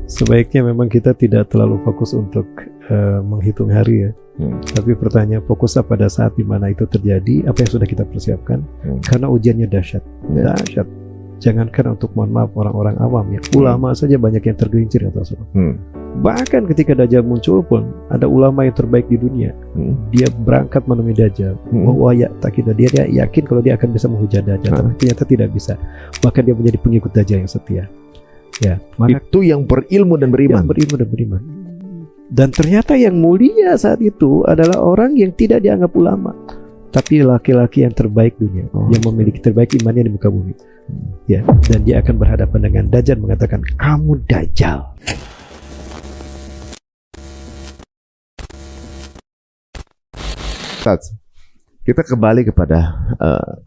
Sebaiknya memang kita tidak terlalu fokus untuk menghitung hari ya. Tapi pertanyaan fokusnya pada saat dimana itu terjadi, apa yang sudah kita persiapkan. Karena ujiannya dahsyat, dahsyat. Jangankan untuk, mohon maaf, orang-orang awam ya, ulama saja banyak yang tergelincir kata Rasulullah. Bahkan ketika Dajjal muncul pun ada ulama yang terbaik di dunia. Dia berangkat menemui Dajjal. Dia yakin kalau dia akan bisa menghujat Dajjal, tapi ternyata tidak bisa. Bahkan dia menjadi pengikut Dajjal yang setia. Ya, maka itu yang berilmu dan beriman. Dan ternyata yang mulia saat itu adalah orang yang tidak dianggap ulama, tapi laki-laki yang terbaik dunia, yang memiliki terbaik imannya di muka bumi. Ya, dan dia akan berhadapan dengan Dajjal, mengatakan, kamu Dajjal. Kita kembali kepada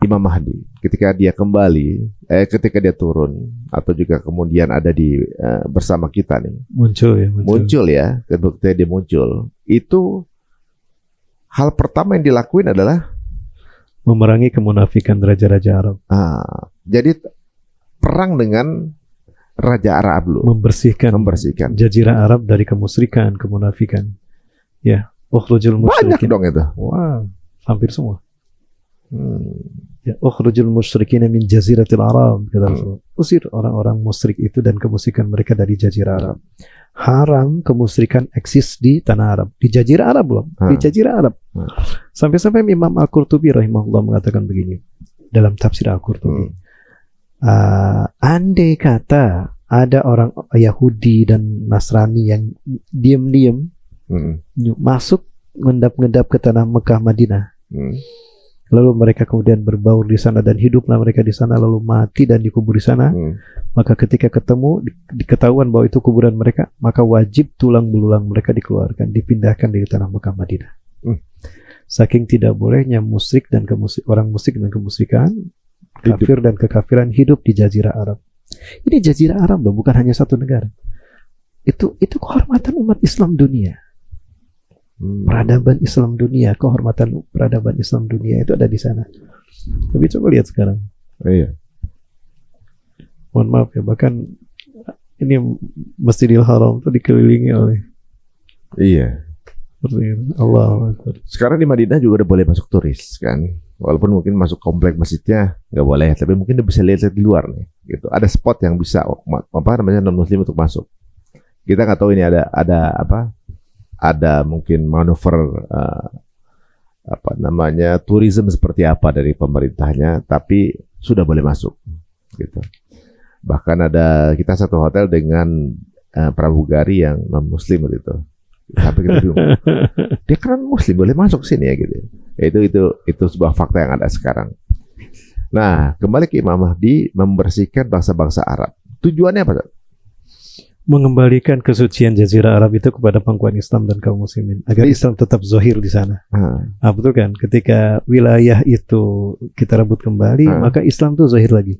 Imam Mahdi. Ketika dia kembali, ketika dia turun, atau juga kemudian ada di bersama kita nih, muncul ya, ketika dia muncul, itu hal pertama yang dilakuin adalah memerangi kemunafikan raja-raja Arab. Jadi perang dengan raja Arab dulu, membersihkan jazirah Arab dari kemusyrikan, kemunafikan. Ya, ukhrujul musyrikin. Banyak dong itu. Wah, hampir semua. Ya, ukhrujul musyrikin min jaziratil Arab, kata Rasulullah. Usir orang-orang musyrik itu dan kemusyrikan mereka dari jazirah Arab. Haram kemusyrikan eksis di tanah Arab, di jazirah Arab belum, di jazirah Arab. Sampai-sampai Imam Al-Qurtubi rahimahullah mengatakan begini dalam tafsir Al-Qurtubi. Andai kata ada orang Yahudi dan Nasrani yang diam-diam masuk ngedap-ngedap ke tanah Mekah Madinah, lalu mereka kemudian berbaur di sana dan hiduplah mereka di sana, lalu mati dan dikubur di sana, maka ketika ketemu diketahuan bahwa itu kuburan mereka, maka wajib tulang belulang mereka dikeluarkan, dipindahkan dari tanah Mekah Madinah. Saking tidak bolehnya musyrik dan orang musyrik dan kemusyrikan, kafir dan kekafiran hidup di jazirah Arab. Ini jazirah Arab loh, bukan hanya satu negara. Itu kehormatan umat Islam dunia. Peradaban Islam dunia, kehormatan peradaban Islam dunia itu ada di sana. Tapi coba lihat sekarang. Iya. Mohon maaf ya, bahkan ini Masjidil Haram itu dikelilingi oleh. Iya. Allah. Sekarang di Madinah juga udah boleh masuk turis kan. Walaupun mungkin masuk komplek masjidnya nggak boleh, tapi mungkin dia bisa lihat di luar nih. Gitu. Ada spot yang bisa non Muslim untuk masuk. Kita nggak tahu ini ada apa? Ada mungkin manuver tourism seperti apa dari pemerintahnya, tapi sudah boleh masuk gitu. Bahkan ada kita satu hotel dengan pramugari yang non Muslim gitu, tapi kita bingung, dia kan Muslim boleh masuk sini ya gitu. Itu sebuah fakta yang ada sekarang. Nah, kembali ke Imam Mahdi membersihkan bangsa-bangsa Arab. Tujuannya apa? Mengembalikan kesucian jazirah Arab itu kepada pangkuan Islam dan kaum muslimin, agar Islam tetap zahir di sana. Betul kan? Ketika wilayah itu kita rebut kembali, maka Islam itu zahir lagi.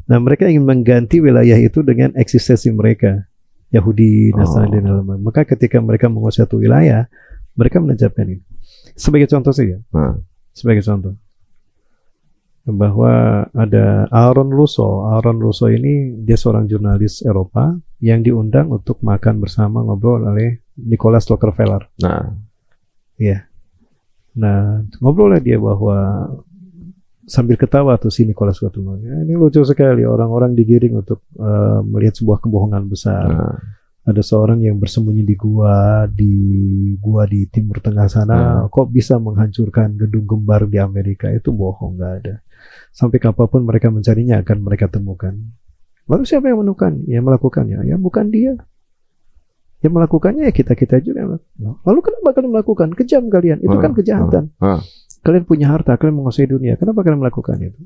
Nah, mereka ingin mengganti wilayah itu dengan eksistensi mereka, Yahudi, Nasrani dan lain-lain. Maka ketika mereka menguasai satu wilayah, mereka menetapkan ini. Sebagai contoh saja, sebagai contoh, bahwa ada Aaron Russo ini dia seorang jurnalis Eropa yang diundang untuk makan bersama, ngobrol oleh Nicholas Rockefeller. Ngobrol dia bahwa sambil ketawa tuh si Nicholas Rockefeller, ini lucu sekali, orang-orang digiring untuk melihat sebuah kebohongan besar. Ada seorang yang bersembunyi di gua di Timur Tengah sana, kok bisa menghancurkan gedung gembar di Amerika? Itu bohong, nggak ada. Sampai kapanpun mereka mencarinya akan mereka temukan. Lalu siapa yang menemukan? Yang melakukannya? Ya bukan dia. Yang melakukannya ya kita juga. Lalu kenapa kalian melakukan? Kejam kalian. Itu kan kejahatan. Kalian punya harta, kalian menguasai dunia. Kenapa kalian melakukan itu?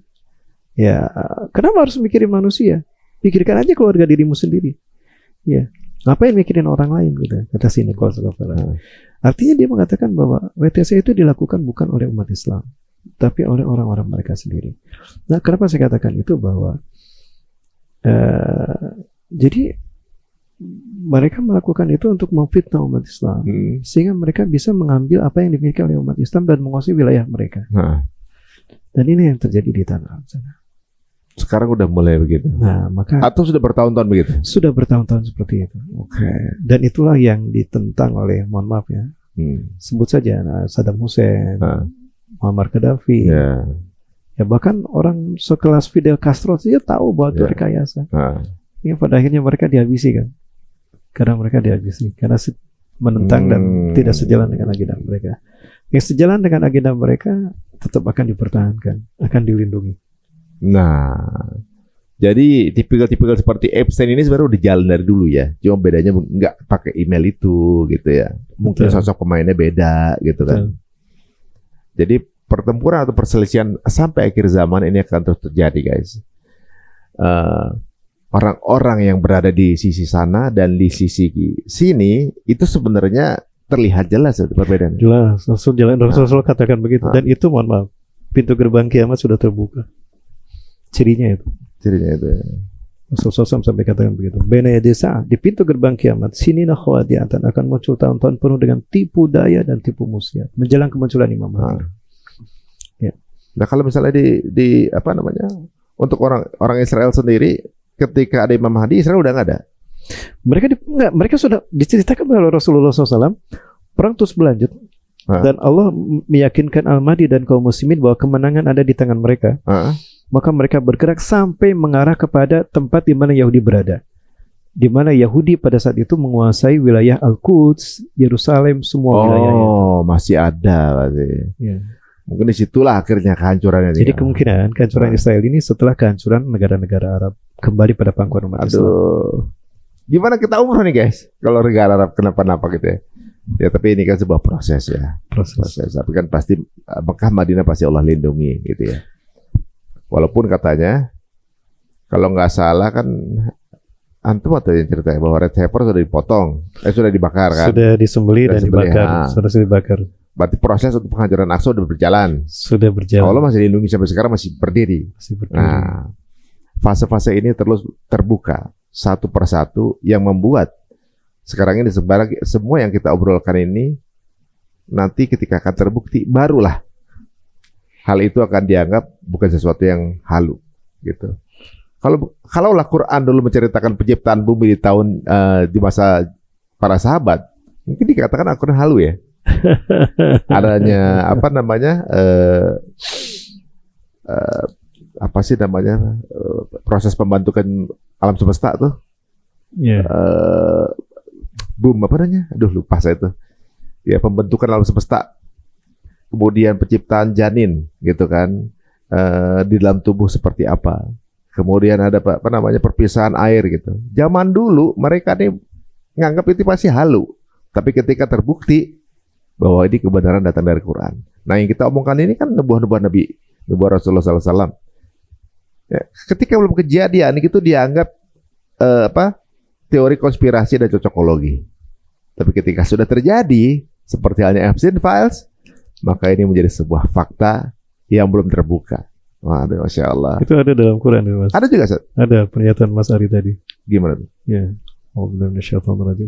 Ya, kenapa harus mikirin manusia? Pikirkan aja keluarga dirimu sendiri. Ya, ngapain mikirin orang lain gitu? Kata si Nicholas Rockefeller. Artinya dia mengatakan bahwa WTC itu dilakukan bukan oleh umat Islam, tapi oleh orang-orang mereka sendiri. Nah, kenapa saya katakan itu? Bahwa jadi mereka melakukan itu untuk memfitnah umat Islam, sehingga mereka bisa mengambil apa yang dimiliki oleh umat Islam dan menguasai wilayah mereka. Dan ini yang terjadi di tanah Arab sana. Sekarang udah mulai begitu. Nah, maka Atau sudah bertahun-tahun begitu. sudah bertahun-tahun seperti itu. Oke. Dan itulah yang ditentang oleh, mohon maaf ya, sebut saja Saddam Hussein, Muammar Gaddafi, ya bahkan orang sekelas Fidel Castro saja tahu bahwa itu rekayasa. Ya, pada akhirnya mereka dihabisi kan, karena mereka dihabisi karena menentang dan tidak sejalan dengan agenda mereka. Yang sejalan dengan agenda mereka tetap akan dipertahankan, akan dilindungi. Nah, jadi tipikal-tipikal seperti Epstein ini sebenarnya udah jalan dari dulu ya. Cuma bedanya nggak pakai email itu gitu ya. Mungkin sosok pemainnya beda gitu kan. Jadi pertempuran atau perselisihan sampai akhir zaman ini akan terus terjadi, guys. Orang-orang yang berada di sisi sana dan di sisi sini itu sebenarnya terlihat jelas perbedaan. Jelas, Rasul katakan begitu. Dan itu, mohon maaf, pintu gerbang kiamat sudah terbuka. Cirinya itu ya. Rasulullah sampai katakan begitu. Bena desa di pintu gerbang kiamat, sinina khawadiatan akan muncul tahun-tahun penuh dengan tipu daya dan tipu muslihat menjelang kemunculan Imam Mahdi. Ya. Nah, kalau misalnya di apa namanya, untuk orang Israel sendiri, ketika ada Imam Mahdi, Israel udah nggak ada. Mereka sudah diceritakan oleh Rasulullah SAW. Perang terus berlanjut. Dan Allah meyakinkan Al-Mahdi dan kaum muslimin bahwa kemenangan ada di tangan mereka. Maka mereka bergerak sampai mengarah kepada tempat di mana Yahudi berada. Di mana Yahudi pada saat itu menguasai wilayah Al-Quds, Yerusalem, semua wilayah itu. Oh, masih ada berarti. Ya. Mungkin disitulah akhirnya kehancurannya. Jadi kemungkinan kehancuran Israel ini setelah kehancuran negara-negara Arab kembali pada pangkuan umat Islam. Gimana kita umroh nih, guys? Kalau negara Arab kenapa-napa gitu ya. Ya, tapi ini kan sebuah proses ya. Proses. Tapi kan pasti Mekah, Madinah pasti Allah lindungi gitu ya. Walaupun katanya kalau nggak salah kan antum atau yang cerita bahwa Red Heifer sudah dipotong, sudah dibakar kan? Sudah disembelih dan dibakar. Sudah dibakar. Berarti proses untuk penghancuran Aqsa sudah berjalan. Sudah berjalan. Allah masih dilindungi sampai sekarang, masih berdiri. Nah, fase-fase ini terus terbuka satu persatu yang membuat sekarang ini semua yang kita obrolkan ini nanti ketika akan terbukti barulah hal itu akan dianggap bukan sesuatu yang halu gitu. Kalaulah Quran dulu menceritakan penciptaan bumi di masa para sahabat, mungkin dikatakan Al-Quran halu ya. Adanya apa namanya apa sih namanya proses pembentukan alam semesta tuh. Boom apa namanya? Aduh lupa saya itu. Ya, pembentukan alam semesta. Kemudian penciptaan janin gitu kan, di dalam tubuh seperti apa. Kemudian ada apa namanya perpisahan air gitu. Zaman dulu mereka nih nganggap itu pasti halu. Tapi ketika terbukti bahwa ini kebenaran datang dari Quran. Nah, yang kita omongkan ini kan nubuah-nubuah Nabi, nubuah Rasulullah SAW. Ya, ketika belum kejadian itu dianggap teori konspirasi dan cocokologi. Tapi ketika sudah terjadi, seperti halnya Epstein Files, maka ini menjadi sebuah fakta yang belum terbuka. Waduh, Masya Allah. Itu ada dalam Quran ya, Mas? Ada juga, Ustaz? Ada pernyataan Mas Ari tadi. Gimana tuh? Ya.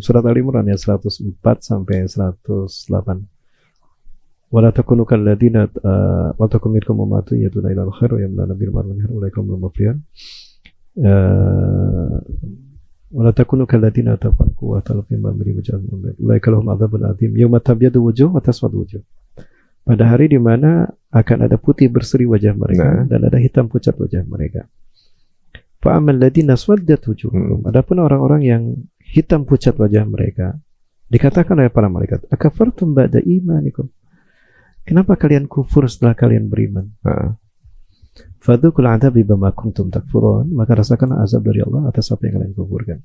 Surat Al-Imran ya 104 sampai 108. Wala takunu kalladzina wa takum minkum ummatu yad'una ilal khair wa yamna'una bil ma'ruf wa yanhauna 'anil munkar. Wala takunu kalladzina tafarraqu wa talafu min ba'di ma ja'ahum al-bayyinat. Ulaika lahum 'adzabun 'adzim yauma tabyaddu wujuh wa taswaddu wujuh. Pada hari di mana akan ada putih berseri wajah mereka dan ada hitam pucat wajah mereka. Fa'amal ladzina aswaddat wujuhum. Adapun orang-orang yang hitam pucat wajah mereka, dikatakan oleh para malaikat, akafartum ba'da imanikum. Kenapa kalian kufur setelah kalian beriman? Fadzukul 'adzabi bima kuntum takfurun. Maka rasakan azab dari Allah atas apa yang kalian kufurkan.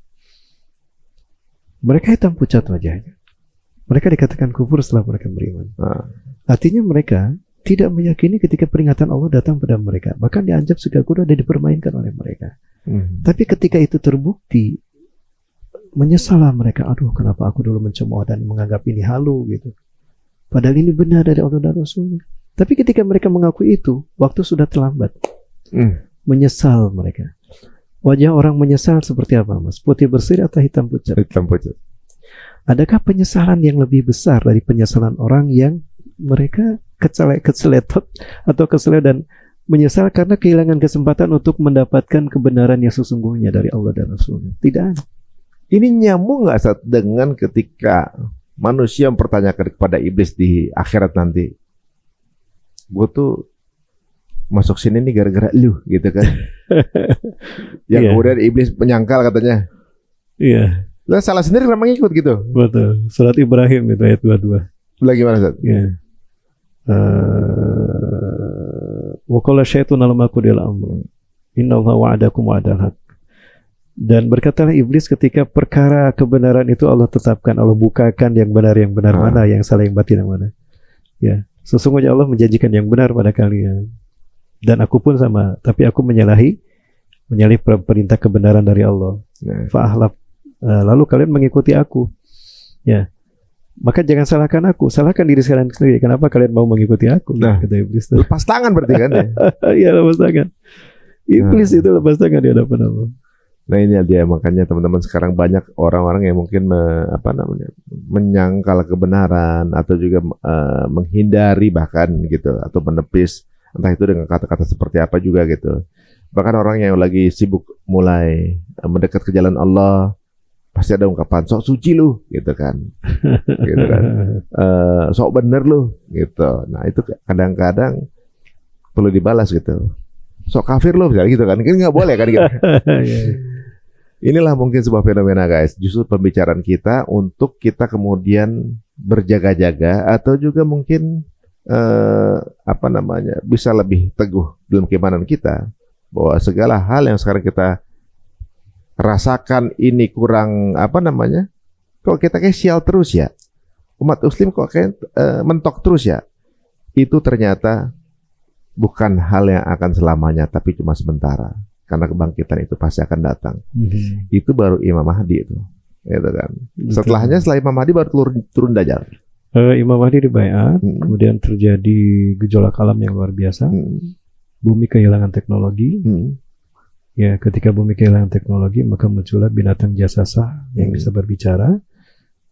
Mereka hitam pucat wajahnya. Mereka dikatakan kufur setelah mereka beriman. Artinya mereka tidak meyakini ketika peringatan Allah datang pada mereka. Bahkan dianggap sudah kuda dan dipermainkan oleh mereka. Tapi ketika itu terbukti, menyesallah mereka. Aduh, kenapa aku dulu mencemooh dan menganggap ini halu gitu. Padahal ini benar dari Allah dan Rasulnya. Tapi ketika mereka mengakui itu, waktu sudah terlambat. Menyesal mereka. Wajah orang menyesal seperti apa, Mas? Putih berseri atau hitam pucat? Hitam pucat. Adakah penyesalan yang lebih besar dari penyesalan orang yang mereka keceletot atau kesel dan menyesal karena kehilangan kesempatan untuk mendapatkan kebenaran yang sesungguhnya dari Allah dan Rasulnya. Tidak ada. Ini nyambung nggak Ustaz dengan ketika manusia mempertanyakan kepada iblis di akhirat nanti, gue tuh masuk sini nih gara-gara lu, gitu kan? Yang kemudian iblis menyangkal katanya. Iya. Lah salah sendiri memang ikut gitu. Betul. Surat Ibrahim itu ayat 22. Lagi mana Ustaz? Iya. Wa qala syaitanu lamma qudiyal amru innallaha wa'adakum wa'dal haq. Dan berkatalah iblis ketika perkara kebenaran itu Allah tetapkan, Allah bukakan yang benar mana, yang salah yang batin yang mana. Ya, sesungguhnya Allah menjanjikan yang benar pada kalian. Dan aku pun sama, tapi aku menyalahi perintah kebenaran dari Allah. Fa'ahlaf, lalu kalian mengikuti aku. Ya. Maka jangan salahkan aku, salahkan diri kalian sendiri. Kenapa kalian mau mengikuti aku? Nah, kata iblis. Lepas tangan berarti kan ya? Iya, lepas tangan. Iblis itu lepas tangan di hadapan Allah. Nah ini dia, makanya teman-teman sekarang banyak orang-orang yang mungkin menyangkal kebenaran atau juga menghindari bahkan gitu, atau menepis, entah itu dengan kata-kata seperti apa juga gitu. Bahkan orang yang lagi sibuk mulai mendekat ke jalan Allah, pasti ada ungkapan sok suci lu gitu kan. Gitu kan. Sok bener lu gitu. Nah itu kadang-kadang perlu dibalas gitu. Sok kafir lu gitu kan. Kan nggak boleh kan gitu. Inilah mungkin sebuah fenomena guys. Justru pembicaraan kita untuk kita kemudian berjaga-jaga atau juga mungkin bisa lebih teguh dalam keimanan kita, bahwa segala hal yang sekarang kita rasakan ini kurang kok kita kayak sial terus ya, umat muslim kok kayak mentok terus ya, itu ternyata bukan hal yang akan selamanya, tapi cuma sementara. Karena kebangkitan itu pasti akan datang. Itu baru Imam Mahdi itu, gitu kan. Setelahnya, setelah Imam Mahdi baru turun Dajjal. Imam Mahdi dibaiat, kemudian terjadi gejolak alam yang luar biasa. Bumi kehilangan teknologi. Ya, ketika bumi kehilangan teknologi, maka muncullah binatang jasasa yang bisa berbicara,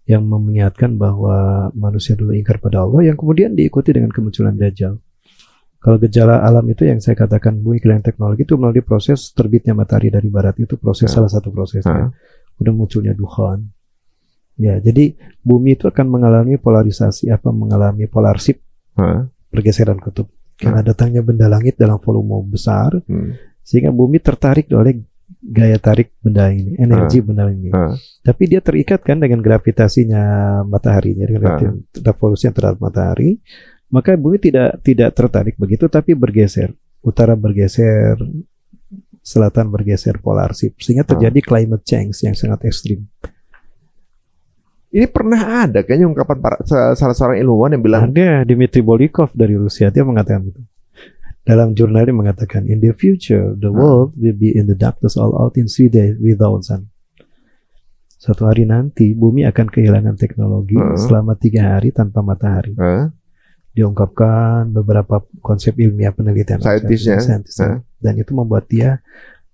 yang mengingatkan bahwa manusia dulu ingkar pada Allah, yang kemudian diikuti dengan kemunculan Dajjal. Kalau gejala alam itu yang saya katakan bumi kehilangan teknologi itu melalui proses terbitnya matahari dari barat, itu proses salah satu prosesnya. Udah munculnya dukhan. Ya, jadi bumi itu akan mengalami polarisasi, mengalami polarsip, pergeseran kutub. Karena datangnya benda langit dalam volume besar, sehingga bumi tertarik oleh gaya tarik benda ini, energi benda ini. Tapi dia terikat kan dengan gravitasinya mataharinya, dengan revolusi yang terhadap matahari. Maka bumi tidak tertarik begitu, tapi bergeser. Utara bergeser, selatan bergeser, polarsip, sehingga terjadi climate change yang sangat ekstrim. Ini pernah ada kayaknya ungkapan salah seorang ilmuwan yang bilang, ada Dmitry Bolikov dari Rusia, dia mengatakan itu. Dalam jurnal dia mengatakan, in the future the world will be in the darkness all out in 3 days without sun. Suatu hari nanti bumi akan kehilangan teknologi selama 3 hari tanpa matahari. Diungkapkan beberapa konsep ilmiah penelitian saintisnya, dan itu membuat dia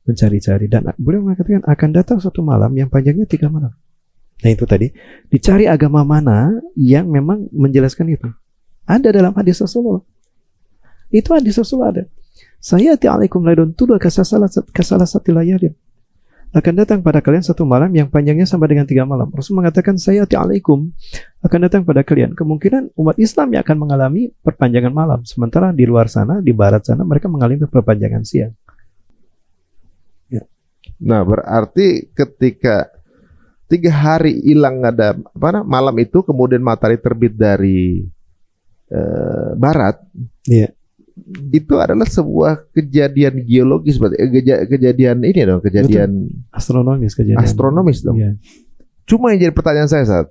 mencari-cari, dan beliau mengatakan akan datang suatu malam yang panjangnya 3 malam. Nah itu tadi, dicari agama mana yang memang menjelaskan itu. Ada dalam hadis Rasulullah. Itu hadis Rasulullah ada. Sayati alaikum laylun tuduh kasalasati layalin. Akan datang pada kalian satu malam yang panjangnya sampai dengan 3 malam. Rasul mengatakan sayati alaikum, akan datang pada kalian kemungkinan umat Islam yang akan mengalami perpanjangan malam, sementara di luar sana, di barat sana, mereka mengalami perpanjangan siang. Ya. Nah berarti ketika 3 hari hilang ada malam itu, kemudian matahari terbit dari barat, itu adalah sebuah kejadian geologis, kejadian ini dong, kejadian astronomis dong. Yeah. Cuma yang jadi pertanyaan saya saat,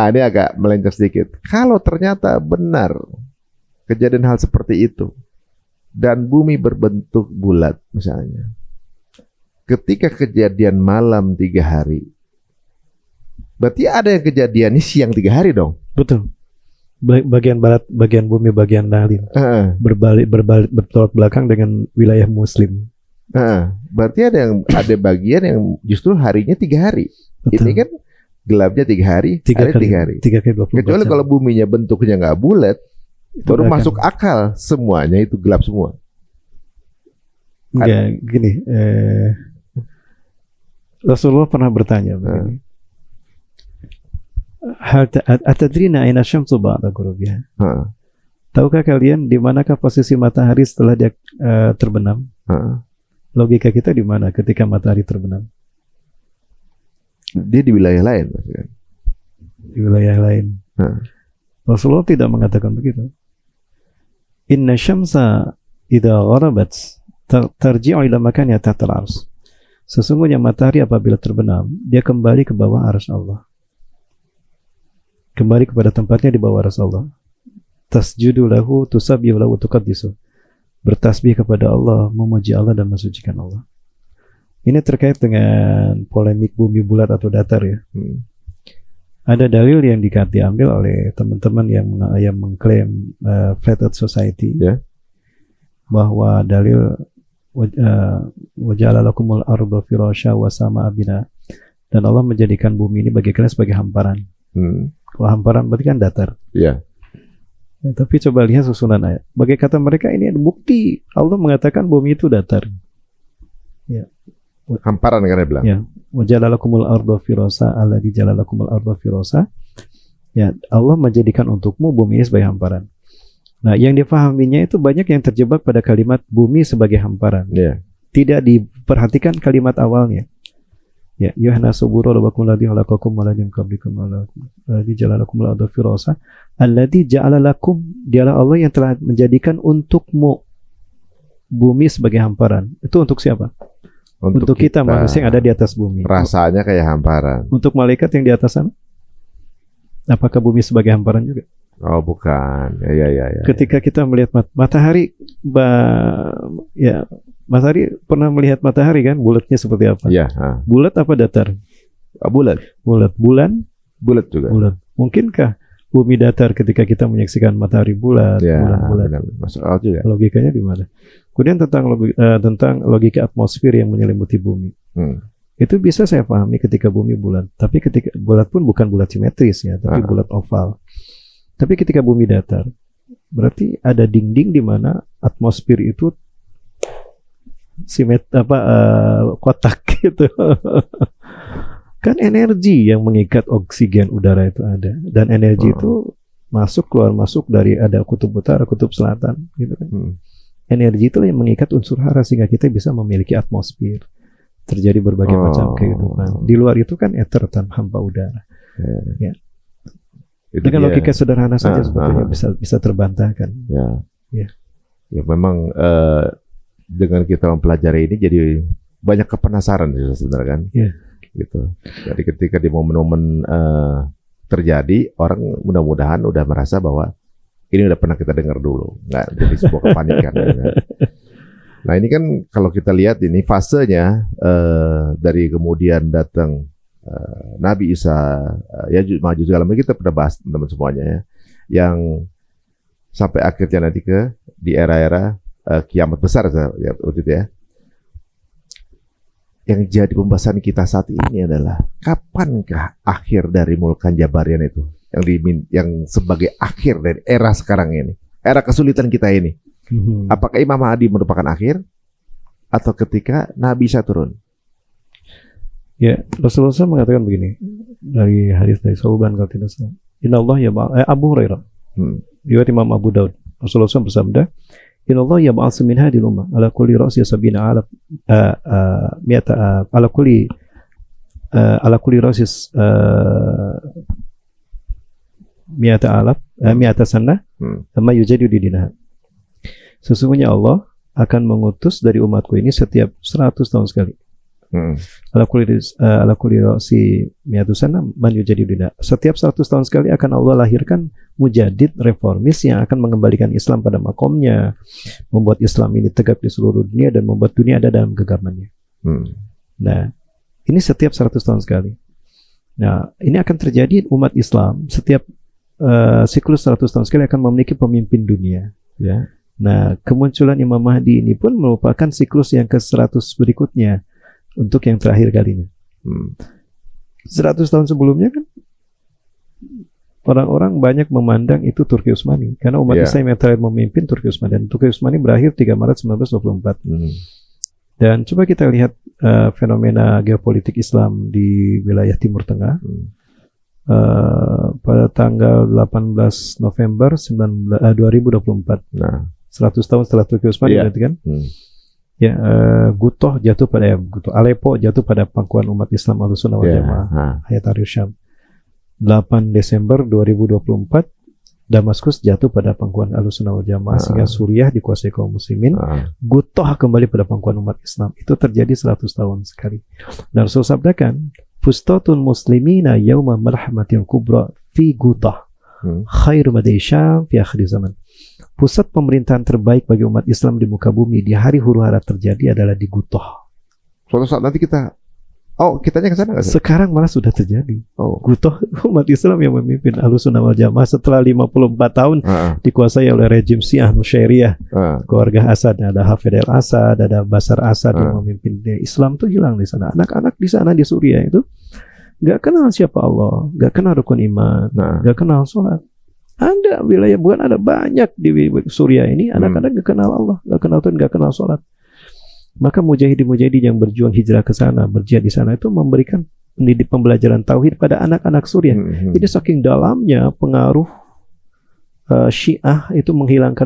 ini agak melenceng sedikit. Kalau ternyata benar kejadian hal seperti itu dan bumi berbentuk bulat misalnya, ketika kejadian malam 3 hari, berarti ada yang kejadiannya siang 3 hari dong. Betul. Bagian barat, bagian bumi, bagian lain bertolak belakang dengan wilayah Muslim. Berarti ada bagian yang justru harinya 3 hari. Betul. Ini kan gelapnya 3 hari, 3 hari 3 hari. 3 kali 24 Kecuali jam. kalau buminya bentuknya nggak bulat, Baru masuk akal, semuanya itu gelap semua. Enggak, gini. Rasulullah pernah bertanya begini. Atadrina aina syamsu ba'da ghurubiha? Tahukah kalian di manakah posisi matahari setelah dia terbenam? Logika kita di mana ketika matahari terbenam? Dia di wilayah lain, maksudnya. Di wilayah lain. Rasulullah tidak mengatakan begitu. Inna syamsa idza gharabat tarji'u ila makaniha tahtal arsy. Sesungguhnya matahari apabila terbenam, dia kembali ke bawah arsy Allah. Kembali kepada tempatnya di bawah arsy Allah. Tasjudu lahu tusabbihu lahu tuqaddisu. Bertasbih kepada Allah, memuji Allah dan mensucikan Allah. Ini terkait dengan polemik bumi bulat atau datar ya. Ada dalil yang diambil oleh teman-teman yang mengklaim Flat Earth Society, bahwa dalil waja'ala lakumul arda firasya wa samaa bina, dan Allah menjadikan bumi ini bagi kalian sebagai hamparan. Kalau hamparan berarti kan datar. Ya, tapi coba lihat susunan ayat. Bagi kata mereka ini ada bukti Allah mengatakan bumi itu datar. Ya. Hamparan kan dia bilang. Ya. Waja'ala lakumul arda firasya alladzi ja'ala lakumul arda firasya. Ya, Allah menjadikan untukmu bumi ini sebagai hamparan. Nah, yang difahaminya itu banyak yang terjebak pada kalimat bumi sebagai hamparan. Tidak diperhatikan kalimat awalnya. Ya, yuhna subura rabbakum alladzi khalaqakum wa lam qablikum alladzi ja'ala lakumul arda firasya alladzi ja'ala lakum, dialah Allah yang telah menjadikan untukmu bumi sebagai hamparan. Itu untuk siapa? Untuk kita manusia yang ada di atas bumi. Rasanya kayak hamparan. Untuk malaikat yang di atas sana, apakah bumi sebagai hamparan juga? Oh, bukan. Ya. Ketika kita melihat matahari, matahari pernah melihat matahari kan? Bulatnya seperti apa? Ya. Bulat apa datar? Bulat. Bulan? Bulat juga. Bulat. Mungkinkah bumi datar ketika kita menyaksikan matahari bulat? Bulan. Masuk akal juga. Logikanya di mana? Kemudian tentang logika atmosfer yang menyelimuti bumi. Itu bisa saya pahami ketika bumi bulat. Tapi ketika bulat pun bukan bulat simetris ya, tapi bulat oval. Tapi ketika bumi datar, berarti ada dinding di mana atmosfer itu kotak gitu. Kan energi yang mengikat oksigen udara itu ada, dan energi itu keluar masuk dari ada kutub utara, kutub selatan, gitu kan. Energi itu yang mengikat unsur hara sehingga kita bisa memiliki atmosfer. Terjadi berbagai macam kehidupan. Di luar itu kan ether tanpa hampa udara. Ya. Dengan logika sederhana saja sebetulnya bisa terbantahkan. Ya, memang dengan kita mempelajari ini jadi banyak kepenasaran sebenarnya kan. Gitu. Jadi ketika di momen-momen terjadi, orang mudah-mudahan udah merasa bahwa ini udah pernah kita dengar dulu, nggak jadi sebuah kepanikan. Nah, ini kan kalau kita lihat ini fasenya dari kemudian datang Nabi Isa, Yajuj Majuj segala macam, kita pernah bahas teman-teman semuanya ya, yang sampai akhirnya nanti di era-era kiamat besar ya, waktu itu ya. Yang jadi pembahasan kita saat ini adalah kapankah akhir dari Mulkan Jabarian itu, yang sebagai akhir dari era sekarang ini, era kesulitan kita ini. Apakah Imam Mahdi merupakan akhir atau ketika Nabi Isa turun? Ya, Rasulullah mengatakan begini dari hadis dari Sauban kalau tidak salah. Inna Allah Abu Hurairah. Riwayat Imam Abu Daud. Rasulullah bersabda, Inna Allah yab'atsu min hadhihi al-ummah ala kulli ra'si sab'ina alaf mi'ata ala kulli ra'si mi'ata alaf mi'ata sanah ma yujadidu dinah. Sesungguhnya Allah akan mengutus dari umatku ini setiap 100 tahun sekali. Ala kulli ra'si mi'atu sanah man yujadidu dinah. Setiap 100 tahun sekali akan Allah lahirkan mujadid reformis yang akan mengembalikan Islam pada makomnya, membuat Islam ini tegak di seluruh dunia dan membuat dunia ada dalam genggamannya. Nah, ini setiap 100 tahun sekali. Nah, ini akan terjadi umat Islam setiap siklus 100 tahun sekali akan memiliki pemimpin dunia. Ya. Nah, kemunculan Imam Mahdi ini pun merupakan siklus yang ke-100 berikutnya untuk yang terakhir kalinya. 100 tahun sebelumnya kan orang-orang banyak memandang itu Turki Utsmani karena umat Islam yang terakhir memimpin Turki Utsmani, dan Turki Utsmani berakhir 3 Maret 1924. Dan coba kita lihat fenomena geopolitik Islam di wilayah Timur Tengah. Pada tanggal 18 November 2024. 100 tahun setelah Turki Utsmani berarti kan? Gutoh jatuh pada Aleppo jatuh pada pangkuan umat Islam Ahlussunnah wal Jamaah. Hayat Ar-Syam. 8 Desember 2024 Damaskus jatuh pada pangkuan Ahlussunnah wal Jamaah, sehingga Suriah dikuasai kaum muslimin. Gutoh kembali pada pangkuan umat Islam. Itu terjadi 100 tahun sekali. Dan Rasul sabdakan, fustatun muslimina yauma malhamatil kubra fi Gutoh khairu madai Syam fi akhir zaman. Pusat pemerintahan terbaik bagi umat Islam di muka bumi di hari huru-hara terjadi adalah di Gutoh. Suatu saat nanti kitanya ke sana nggak sih? Sekarang malah sudah terjadi. Gutoh umat Islam yang memimpin Ahlussunnah wal Jamaah setelah 54 tahun dikuasai oleh rejim Syiah Nusyairiyah. Keluarga Asad, ada Hafid al-Assad, ada Bashar Asad yang memimpin. Islam tuh hilang di sana. Anak-anak di sana di Suriah itu nggak kenal siapa Allah, nggak kenal rukun iman, nggak kenal sholat. Ada wilayah, bukan ada banyak di Suriah ini anak-anak nggak kenal Allah, nggak kenal Tuhan, nggak kenal sholat. Maka mujahidin yang berjuang hijrah ke sana, berjihad di sana itu memberikan pembelajaran tauhid pada anak-anak Suriah. Jadi saking dalamnya pengaruh Syiah itu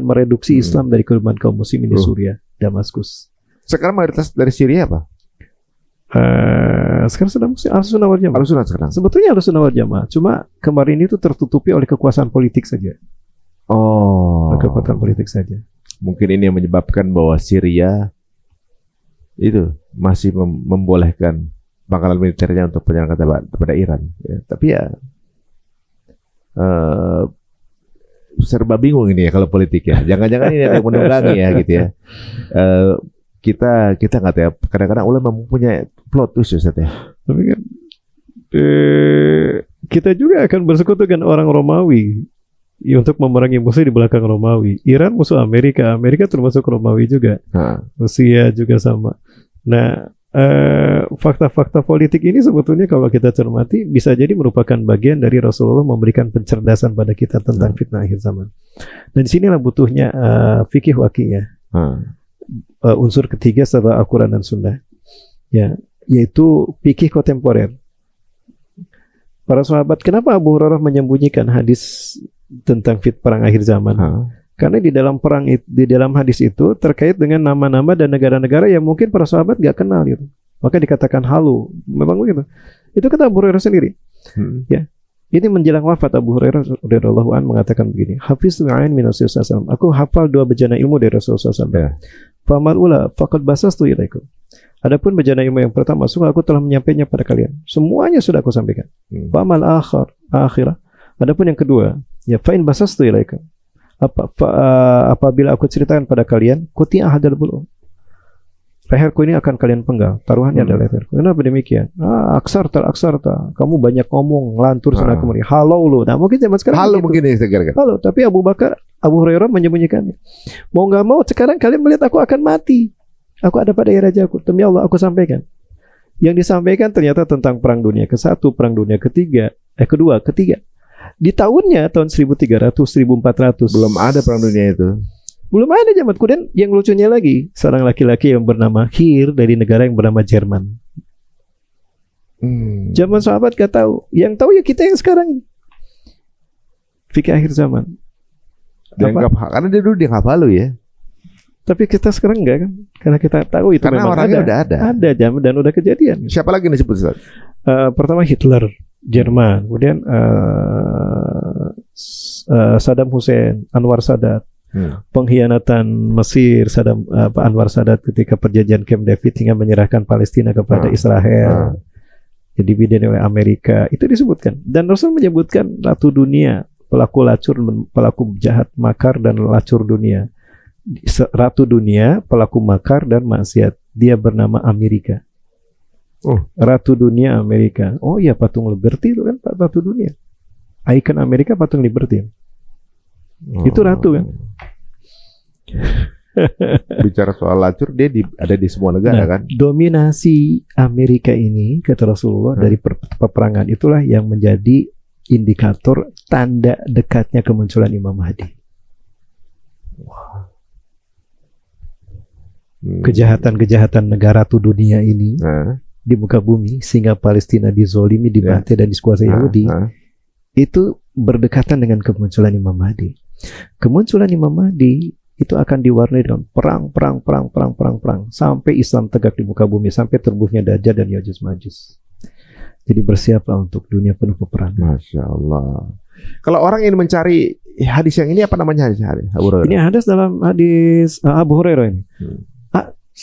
mereduksi Islam dari kehidupan kaum muslimin di Suriah, Damaskus. Sekarang mayoritas dari Syria apa? Sekarang sudah muslim Ahlussunnah wal Jamaah. Ahlussunnah sekarang. Sebetulnya Ahlussunnah wal Jamaah, cuma kemarin itu tertutupi oleh kekuasaan politik saja. Kekuatan politik saja. Mungkin ini yang menyebabkan bahwa Syria itu masih membolehkan pangkalan militernya untuk penyerangan kepada Iran. Tapi serba bingung ini ya kalau politik ya. Jangan-jangan ini ada yang menunggangi ya gitu ya. Kita nggak tahu. Kadang-kadang ulama mempunyai plot twist ya. Tapi kan kita juga akan bersekutu dengan orang Romawi untuk memerangi musuh di belakang Romawi. Iran musuh Amerika, Amerika termasuk Romawi juga. Rusia juga sama. Nah, fakta-fakta politik ini sebetulnya kalau kita cermati bisa jadi merupakan bagian dari Rasulullah memberikan pencerdasan pada kita tentang fitnah akhir zaman. Dan disinilah butuhnya fikih wakiyah. Unsur ketiga setelah Al-Quran dan Sunnah, yaitu fikih kontemporer. Para sahabat, kenapa Abu Hurairah menyembunyikan hadis tentang perang akhir zaman? Karena di dalam hadis itu terkait dengan nama-nama dan negara-negara yang mungkin para sahabat nggak kenal gitu. Maka dikatakan halu. Memang begitu. Itu kata Abu Hurairah sendiri. Ini menjelang wafat Abu Hurairah radhiyallahu anhu mengatakan begini, Hafiztu ain min Rasulullah SAW. Aku hafal 2 bejana ilmu dari Rasulullah SAW. Famal ula faqad basastu ilaikum. Adapun bejana ilmu yang pertama, sungguh aku telah menyampaikannya pada kalian. Semuanya sudah aku sampaikan. Famal akhirah. Adapun yang kedua, fa in basastu ilaikum. Apabila aku ceritakan pada kalian, kuti'ah hadal bulu. Leherku ini akan kalian penggal. Taruhannya adalah leherku. Kenapa demikian? Aksarta. Kamu banyak ngomong, ngelantur sana kemari. Halau lu. Nah mungkin zaman sekarang halau mungkin ya segera. Halau. Tapi Abu Hurairah menyembunyikannya. Mau nggak mau sekarang kalian melihat aku akan mati. Aku ada pada rajaku. Demi Allah aku sampaikan. Yang disampaikan ternyata tentang perang dunia ke-1, perang dunia kedua, ketiga. Di tahun 1300, 1400 belum ada perang dunia itu. Belum ada zaman. Kemudian yang lucunya lagi, seorang laki-laki yang bernama Hir dari negara yang bernama Jerman. Zaman sahabat gak tahu. Yang tahu ya kita yang sekarang. Fikih akhir zaman. Karena dia dulu dia hafal ya. Tapi kita sekarang enggak kan? Karena kita tahu itu karena memang orangnya udah ada. Ada zaman dan udah kejadian. Siapa lagi yang disebut Ustaz? Pertama Hitler, Jerman. Kemudian Saddam Hussein, Anwar Sadat. Pengkhianatan Mesir, Anwar Sadat ketika perjanjian Camp David hingga menyerahkan Palestina kepada Israel. Jadi bidang oleh Amerika. Itu disebutkan. Dan Rasul menyebutkan Ratu Dunia, pelaku jahat, makar dan lacur dunia. Ratu Dunia, pelaku makar dan maksiat. Dia bernama Amerika. Ratu Dunia Amerika. Oh iya, patung Liberty itu kan Ratu Dunia. Ikon Amerika patung Liberty. Itu ratu kan. Bicara soal lacur, dia ada di semua negara kan. Dominasi Amerika ini kata Rasulullah dari peperangan itulah yang menjadi indikator tanda dekatnya kemunculan Imam Mahdi. Kejahatan-kejahatan negara tuh dunia ini di muka bumi sehingga Palestina dizolimi, dibantai dan dikuasai Yahudi, itu berdekatan dengan kemunculan Imam Mahdi. Kemunculan Imam Mahdi itu akan diwarnai dengan perang sampai Islam tegak di muka bumi, sampai terbunuhnya Dajjal dan Yajuj Majuj. Jadi bersiaplah untuk dunia penuh peperangan. Masya Allah. Kalau orang ingin mencari hadis yang ini, apa namanya hadis? Ini hadis dalam hadis Abu Hurairah ini.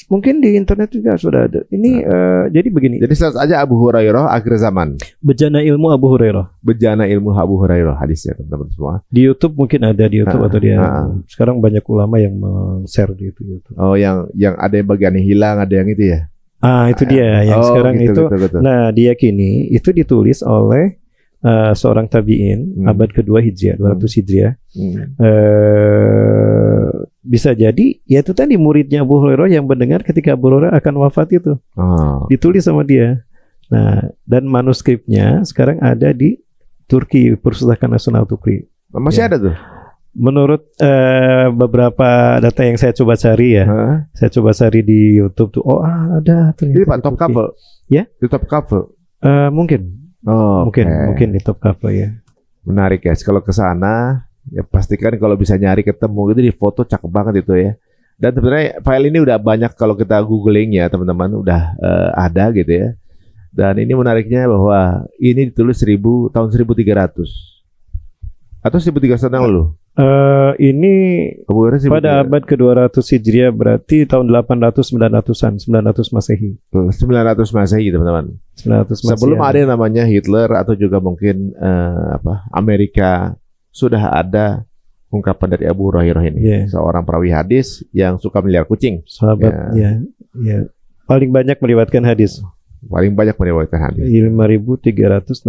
Mungkin di internet juga sudah ada. Ini jadi begini. Jadi search aja Abu Hurairah akhir zaman. Bejana ilmu Abu Hurairah. Bejana ilmu Abu Hurairah hadisnya teman-teman semua. Di YouTube mungkin ada di YouTube atau dia. Sekarang banyak ulama yang share di YouTube. Oh, yang ada yang bagian hilang, ada yang itu ya. Itu dia yang sekarang gitu, itu. Betul. Nah, diyakini itu ditulis oleh seorang tabi'in abad kedua Hijriah, 200 Hijriah. Bisa jadi ya itu tadi muridnya Abu Hurairah yang mendengar ketika Abu Hurairah akan wafat itu. Ditulis sama dia. Nah, dan manuskripnya sekarang ada di Turki, Perpustakaan Nasional Turki. Masih ada tuh? Menurut beberapa data yang saya coba cari ya, saya coba cari di YouTube tuh, ada ternyata. Jadi Pak top cover? Ya? Di top cover? Mungkin. Mungkin di top cover ya. Menarik guys, kalau ke sana ya pastikan kalau bisa nyari ketemu gitu, di foto cakep banget itu ya. Dan sebenarnya file ini udah banyak kalau kita googling ya teman-teman, udah ada gitu ya. Dan ini menariknya bahwa ini ditulis tahun 1300 atau 1300 yang lalu. Ini pada abad ke-200 Hijriah, berarti tahun 800-900-an, 900 Masehi. 900 Masehi teman-teman. 900 Masehi. Sebelum ada yang namanya Hitler atau juga mungkin Amerika, sudah ada ungkapan dari Abu Hurairah ini, seorang perawi hadis yang suka melihara kucing. Sahabat ya. Paling banyak meriwayatkan hadis. Paling banyak meriwayatkan hadis. 5.364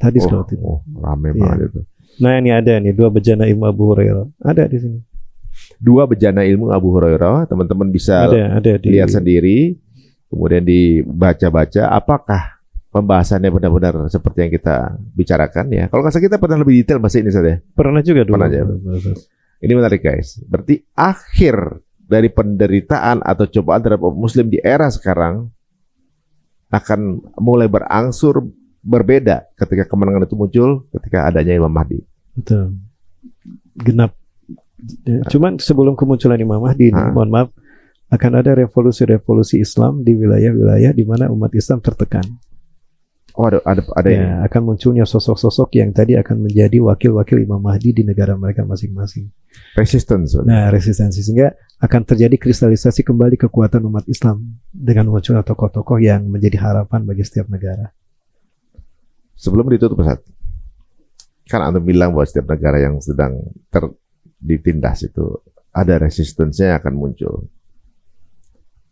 hadis kalau tidak. Ramai banget itu. Nah, ini ada nih 2 bejana ilmu Abu Hurairah. Ada di sini. 2 bejana ilmu Abu Hurairah, teman-teman bisa lihat sendiri, kemudian dibaca-baca apakah pembahasannya benar-benar seperti yang kita bicarakan ya. Kalau nggak salah kita pernah lebih detail bahasa ini saja. Pernah juga dulu. Pernah aja. Ini menarik guys. Berarti akhir dari penderitaan atau cobaan terhadap Muslim di era sekarang akan mulai berangsur berbeda ketika kemenangan itu muncul ketika adanya Imam Mahdi. Betul. Genap. Cuman sebelum kemunculan Imam Mahdi ini, mohon maaf, akan ada revolusi-revolusi Islam di wilayah-wilayah di mana umat Islam tertekan. Oh, ada ya, akan munculnya sosok-sosok yang tadi akan menjadi wakil-wakil Imam Mahdi di negara mereka masing-masing. Resistance. Nah, resistensi, sehingga akan terjadi kristalisasi kembali kekuatan umat Islam dengan munculnya tokoh-tokoh yang menjadi harapan bagi setiap negara. Sebelum ditutup Ustaz, kan Anda bilang bahwa setiap negara yang sedang ditindas itu ada resistensinya akan muncul.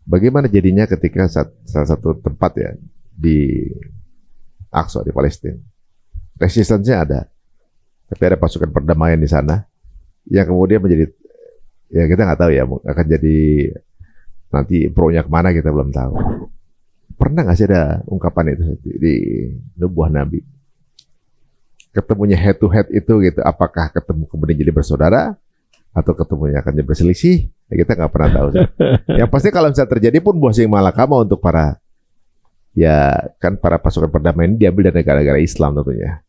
Bagaimana jadinya ketika salah satu tempat ya di Aqsa di Palestina, resistensinya ada, tapi ada pasukan perdamaian di sana yang kemudian menjadi, ya kita nggak tahu ya akan jadi nanti pro-nya kemana, kita belum tahu. Pernah nggak sih ada ungkapan itu di nubuah Nabi? Ketemunya head to head itu gitu, apakah ketemu kemudian jadi bersaudara atau ketemunya akan jadi berselisih? Ya, kita nggak pernah tahu. Yang pasti kalau misalnya terjadi pun buah sing malakama untuk para pasukan perdamaian diambil dari negara-negara Islam tentunya.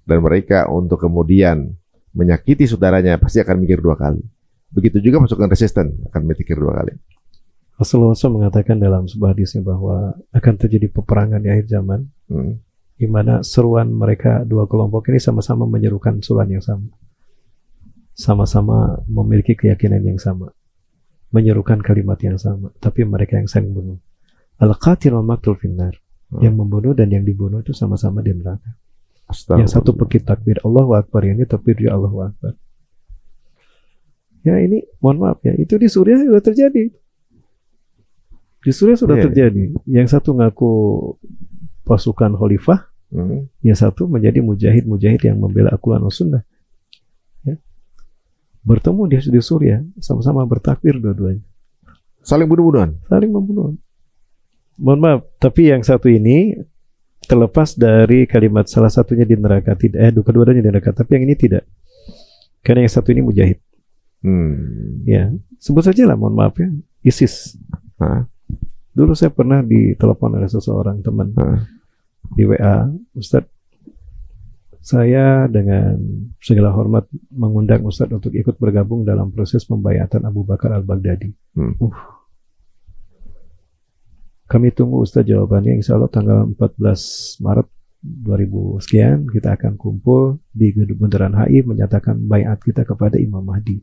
Dan mereka untuk kemudian menyakiti saudaranya pasti akan mikir 2 kali. Begitu juga pasukan resisten akan mikir 2 kali. Rasulullah SAW mengatakan dalam sebuah hadisnya bahwa akan terjadi peperangan di akhir zaman, di mana seruan mereka 2 kelompok ini sama-sama menyerukan seruan yang sama, sama-sama memiliki keyakinan yang sama, menyerukan kalimat yang sama, tapi mereka yang saling bunuh. Al-qatil wal maqtul finnar. Yang membunuh dan yang dibunuh itu sama-sama di neraka. Yang satu pekit takbir Allahu Akbar, yang ini takbir ya Allahu Akbar. Ya ini mohon maaf ya, itu di Suriah sudah terjadi. Di Suriah sudah terjadi. Yang satu ngaku pasukan khalifah, yang satu menjadi mujahid yang membela Al-Quran wa Sunnah. Ya. Bertemu di Suriah, sama-sama bertakbir dua-duanya. Saling bunuh-bunuhan? Saling membunuh. Mohon maaf, tapi yang satu ini Terlepas dari kalimat salah satunya di neraka, tidak, kedua-duanya di neraka, tapi yang ini tidak. Karena yang satu ini mujahid. Ya, sebut saja lah, mohon maaf ya, ISIS. Dulu saya pernah ditelepon oleh seseorang teman di WA, Ustadz, saya dengan segala hormat mengundang Ustadz untuk ikut bergabung dalam proses pembayatan Abu Bakar al-Baghdadi. Kami tunggu Ustadz jawabannya, insya Allah tanggal 14 Maret 2000 sekian kita akan kumpul di Gedung Bundaran HI menyatakan baiat kita kepada Imam Mahdi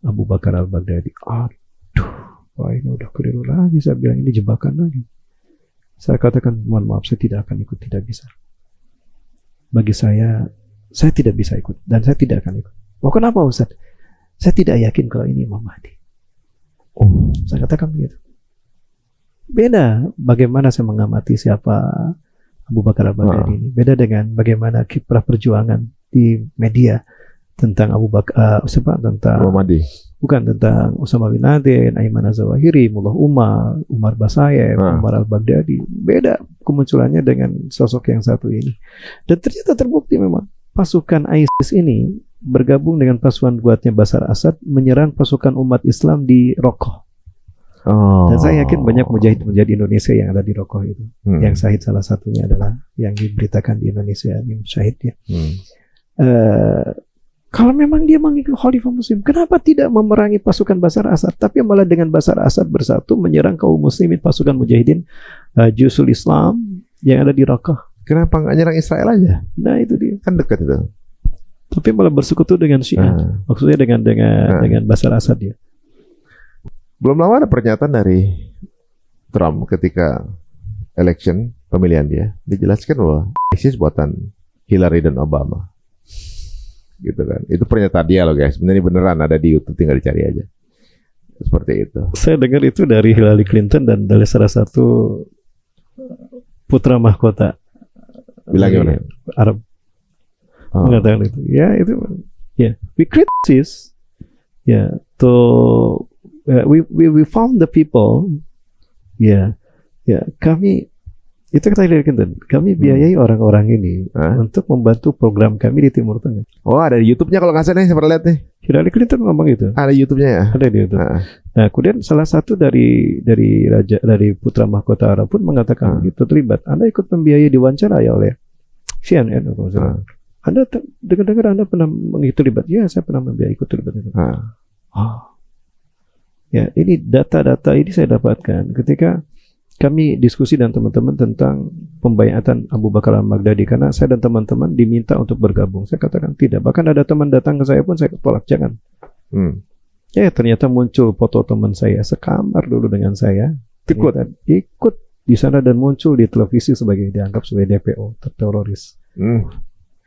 Abu Bakar al-Baghdadi. Aduh, wah ini udah keliru lagi. Saya bilang ini jebakan lagi. Saya katakan, mohon maaf, saya tidak akan ikut, tidak bisa. Bagi saya tidak bisa ikut dan saya tidak akan ikut. Oh, kenapa Ustaz? Saya tidak yakin kalau ini Imam Mahdi. Saya katakan begitu. Beda bagaimana saya mengamati siapa Abu Bakar al-Baghdadi ini. Beda dengan bagaimana kiprah perjuangan di media tentang Abu Bakar, tentang bukan tentang Usama bin Laden, Ayman az-Zawahiri, Mullah Umar Basayef, Umar al-Baghdadi. Beda kemunculannya dengan sosok yang satu ini. Dan ternyata terbukti memang pasukan ISIS ini bergabung dengan pasukan kuatnya Bashar Assad menyerang pasukan umat Islam di Raqqa. Dan saya yakin banyak mujahid-mujahid Indonesia yang ada di Raqqa itu. Yang syahid salah satunya adalah yang diberitakan di Indonesia, yang syahid ya. Kalau memang dia mengikuti Khalifah Muslim, kenapa tidak memerangi pasukan Bashar Assad, tapi malah dengan Bashar Assad bersatu menyerang kaum muslimin, pasukan mujahidin Juyushul Islam yang ada di Raqqa? Kenapa nggak nyerang Israel aja? Nah itu dia, kan dekat itu. Tapi malah bersekutu dengan Syiah, maksudnya dengan Bashar Assad ya. Belum lama ada pernyataan dari Trump ketika election pemilihan dia, dijelaskan bahwa ISIS buatan Hillary dan Obama. Gitu kan. Itu pernyataan dia loh guys. Ini beneran ada di YouTube, tinggal dicari aja. Seperti itu. Saya dengar itu dari Hillary Clinton dan dari salah satu putra mahkota bilang gimana? Arab. Mengatakan itu. Ya itu. Ya, we criticize. Ya, we found the people. Ya, kami itu kata Hillary Clinton, kami biayai orang-orang ini untuk membantu program kami di Timur Tengah. Oh, ada di YouTube-nya kalau nggak salah nih, saya pernah lihat nih. Hillary Clinton ngomong gitu. Ada YouTube-nya ya? Ada di YouTube. Nah, kemudian salah satu dari putra mahkota Arab pun mengatakan gitu, terlibat. Anda ikut membiayai diwawancarai oleh CNN. Anda dengar Anda pernah terlibat? Ya, saya pernah membiayai ikut terlibat itu. Ya, ini data-data ini saya dapatkan ketika kami diskusi dan teman-teman tentang pembayatan Abu Bakar al-Baghdadi, karena saya dan teman-teman diminta untuk bergabung. Saya katakan tidak. Bahkan ada teman datang ke saya pun saya tolak, jangan. Ya ternyata muncul foto teman saya sekamar dulu dengan saya. Ikut di sana dan muncul di televisi dianggap sebagai DPO, teroris.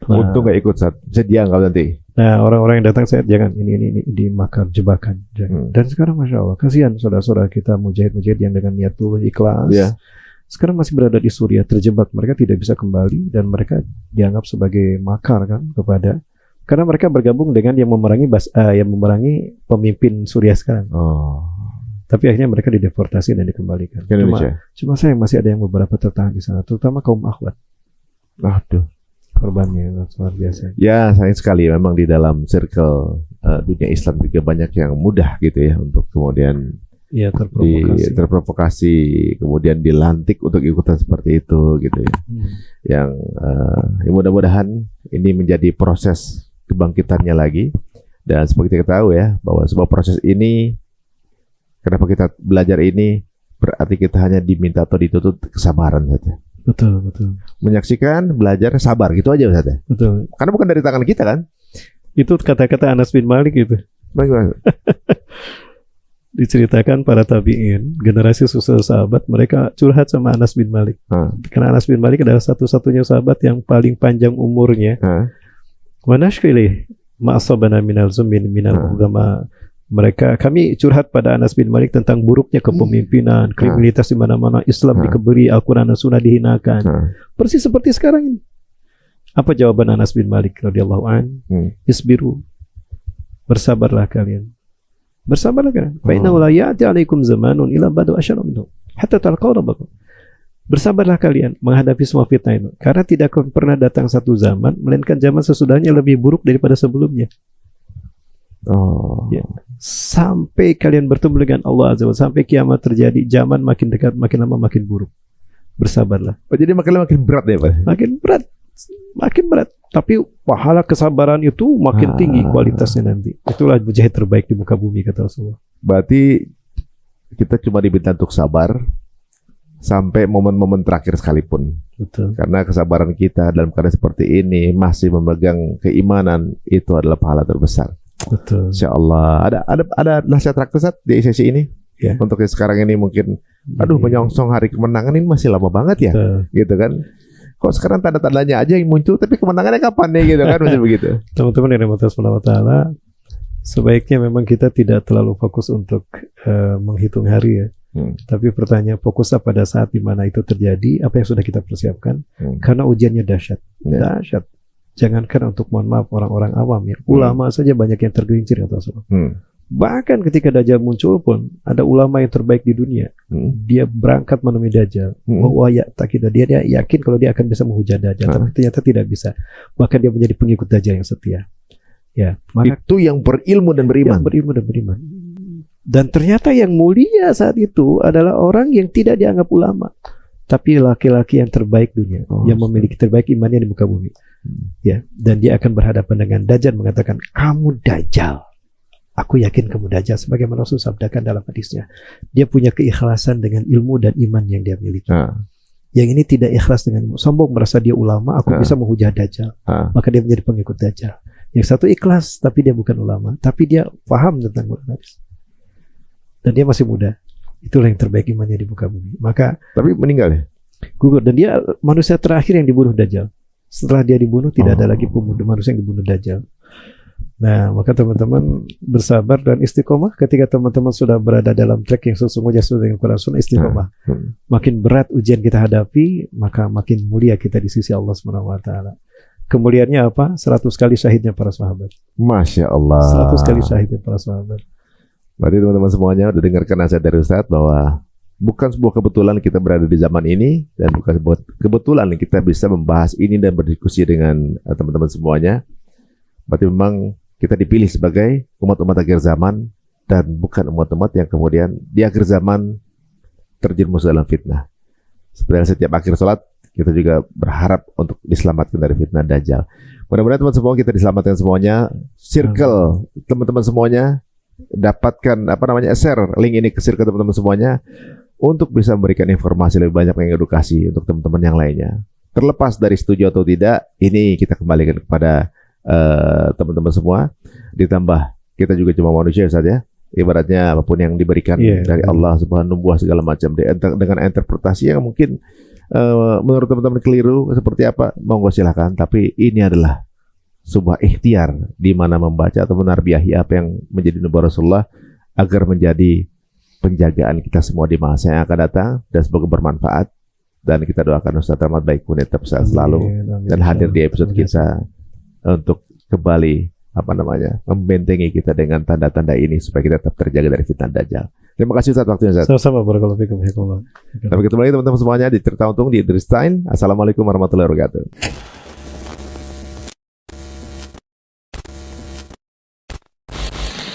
Untung nggak ikut saat bisa dianggap nanti. Nah, orang-orang yang datang saya jangan ini dimakan jebakan. Dan sekarang masya Allah, kasihan saudara-saudara kita mujahid-mujahid yang dengan niat tulus ikhlas. Sekarang masih berada di Suriah terjebak, mereka tidak bisa kembali dan mereka dianggap sebagai makar kan karena mereka bergabung dengan yang memerangi pemimpin Suriah sekarang. Tapi akhirnya mereka dideportasi dan dikembalikan. Cuma saya masih ada yang beberapa tertahan di sana, terutama kaum akhwat. Aduh. Korbannya luar biasa. Ya sayang sekali memang di dalam circle dunia Islam juga banyak yang mudah gitu ya untuk kemudian terprovokasi kemudian dilantik untuk ikutan seperti itu gitu ya. Yang mudah-mudahan ini menjadi proses kebangkitannya lagi, dan seperti kita tahu ya bahwa sebuah proses ini, kenapa kita belajar ini, berarti kita hanya diminta atau dituntut kesabaran saja. Betul. Menyaksikan, belajar, sabar gitu aja Ustaz ya. Betul. Karena bukan dari tangan kita kan. Itu kata-kata Anas bin Malik itu. Bagaimana? Diceritakan para tabi'in, generasi susul sahabat, mereka curhat sama Anas bin Malik. Karena Anas bin Malik adalah satu-satunya sahabat yang paling panjang umurnya. Wa nashkili ma'asabana minal zumin minal ulama. Kami curhat pada Anas bin Malik tentang buruknya kepemimpinan, kriminalitas di mana-mana, Islam dikebiri, Al-Quran dan Sunnah dihinakan. Persis seperti sekarang ini. Apa jawaban Anas bin Malik radhiyallahu an? Isbiru. Bersabarlah kalian. Bersabarlah kalian. Fa innahu la ya'ti 'alaikum zamanun illa badu asyara minhu hatta talqaw rabbakum. Bersabarlah kalian menghadapi semua fitnah itu, karena tidak akan pernah datang satu zaman melainkan zaman sesudahnya lebih buruk daripada sebelumnya. Oh. Ya. Sampai kalian bertemu dengan Allah Azza wa Jalla, sampai kiamat terjadi, zaman makin dekat, makin lama makin buruk. Bersabarlah. Oh, jadi makin berat ya, Pak? Makin berat. Tapi pahala kesabaran itu makin tinggi kualitasnya nanti. Itulah mujahid terbaik di muka bumi, kata Rasulullah. Berarti kita cuma diminta untuk sabar sampai momen-momen terakhir sekalipun. Betul. Karena kesabaran kita dalam keadaan seperti ini masih memegang keimanan, itu adalah pahala terbesar. Betul. Insya Allah. Ada nasihat terakhir Ustaz di sesi ini? Ya. Untuk yang sekarang ini mungkin, menyongsong hari kemenangan ini masih lama banget ya, gitu kan? Kok sekarang tanda-tandanya aja yang muncul, tapi kemenangannya kapan nih, gitu kan? Masih begitu. Teman-teman yang dirahmati Allah Subhanahu wa Ta'ala, sebaiknya memang kita tidak terlalu fokus untuk menghitung hari ya. Tapi pertanyaan fokuslah pada saat di mana itu terjadi, apa yang sudah kita persiapkan, karena ujiannya dahsyat. Dahsyat. Jangankan untuk, mohon maaf, orang-orang awam ya, ulama saja banyak yang tergelincir, kata Rasulullah. Bahkan ketika Dajjal muncul pun ada ulama yang terbaik di dunia. Dia berangkat menemui Dajjal. Dia yakin kalau dia akan bisa menghujat Dajjal, tapi ternyata tidak bisa. Bahkan dia menjadi pengikut Dajjal yang setia. Ya, maka itu yang berilmu dan beriman. Dan ternyata yang mulia saat itu adalah orang yang tidak dianggap ulama, tapi laki-laki yang terbaik dunia, yang memiliki terbaik imannya di muka bumi. Ya, dan dia akan berhadapan dengan Dajjal, mengatakan, "Kamu Dajjal. Aku yakin kamu Dajjal," sebagaimana Rasul sabdakan dalam hadisnya. Dia punya keikhlasan dengan ilmu dan iman yang dia miliki. Yang ini tidak ikhlas dengan ilmu, sombong, merasa dia ulama, aku bisa menghujat Dajjal. Maka dia menjadi pengikut Dajjal. Yang satu ikhlas, tapi dia bukan ulama, tapi dia paham tentang Quran hadis. Dan dia masih muda. Itulah yang terbaik imannya di muka bumi. Maka, tapi meninggal ya? Gugur. Dan dia manusia terakhir yang dibunuh Dajjal. Setelah dia dibunuh, tidak ada lagi manusia yang dibunuh Dajjal. Nah, maka teman-teman bersabar dan istiqomah. Ketika teman-teman sudah berada dalam track yang sesungguhnya sesuai dengan Quran Sunnah, istiqomah. Makin berat ujian kita hadapi, maka makin mulia kita di sisi Allah Subhanahu wa Ta'ala. Kemuliaannya apa? 100 kali syahidnya para sahabat. Masya Allah. 100 kali syahidnya para sahabat. Berarti teman-teman semuanya udah dengarkan nasihat dari Ustadz bahwa bukan sebuah kebetulan kita berada di zaman ini, dan bukan sebuah kebetulan kita bisa membahas ini dan berdiskusi dengan teman-teman semuanya. Berarti memang kita dipilih sebagai umat-umat akhir zaman, dan bukan umat-umat yang kemudian di akhir zaman terjerumus dalam fitnah. Seperti setiap akhir sholat, kita juga berharap untuk diselamatkan dari fitnah Dajjal. Mudah-mudahan teman semua kita diselamatkan semuanya. Circle teman-teman semuanya, dapatkan share link ini ke circle teman-teman semuanya untuk bisa memberikan informasi lebih banyak, mengedukasi untuk teman-teman yang lainnya. Terlepas dari setuju atau tidak, ini kita kembalikan kepada teman-teman semua. Ditambah kita juga cuma manusia saja, ibaratnya apapun yang diberikan dari Allah Subhanahu wa Ta'ala segala macam dengan interpretasi yang mungkin menurut teman-teman keliru seperti apa, monggo silahkan. Tapi ini adalah sebuah ikhtiar di mana membaca atau menarbiahi apa yang menjadi nubuah Rasulullah agar menjadi penjagaan kita semua di masa yang akan datang, dan semoga bermanfaat. Dan kita doakan Ustaz Rahmat Baikuni tetap sehat selalu dan hadir di episode kita untuk kembali membentengi kita dengan tanda-tanda ini supaya kita tetap terjaga dari fitnah Dajjal. Terima kasih Ustaz waktunya Ustaz. Sama-sama, barakallahu fikum. Sampai ketemu lagi teman-teman semuanya di Cerita Untung di Idris Time. Assalamualaikum warahmatullahi wabarakatuh.